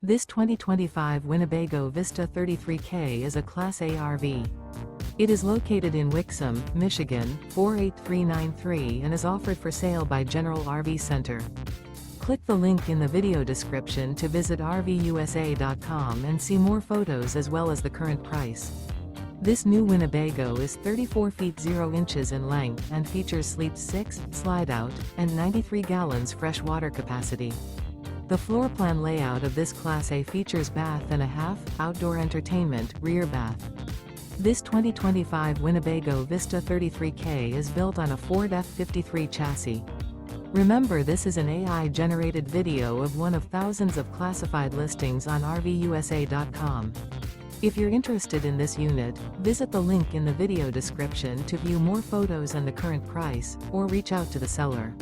This 2025 Winnebago Vista 33K is a Class A RV. It is located in Wixom, Michigan, 48393 and is offered for sale by General RV Center. Click the link in the video description to visit RVUSA.com and see more photos as well as the current price. This new Winnebago is 34 feet 0 inches in length and features Sleep 6, Slideout, and 93 gallons fresh water capacity. The floor plan layout of this Class A features bath and a half, outdoor entertainment, rear bath. This 2025 Winnebago Vista 33K is built on a Ford F53 chassis. Remember, this is an AI-generated video of one of thousands of classified listings on RVUSA.com. If you're interested in this unit, visit the link in the video description to view more photos and the current price, or reach out to the seller.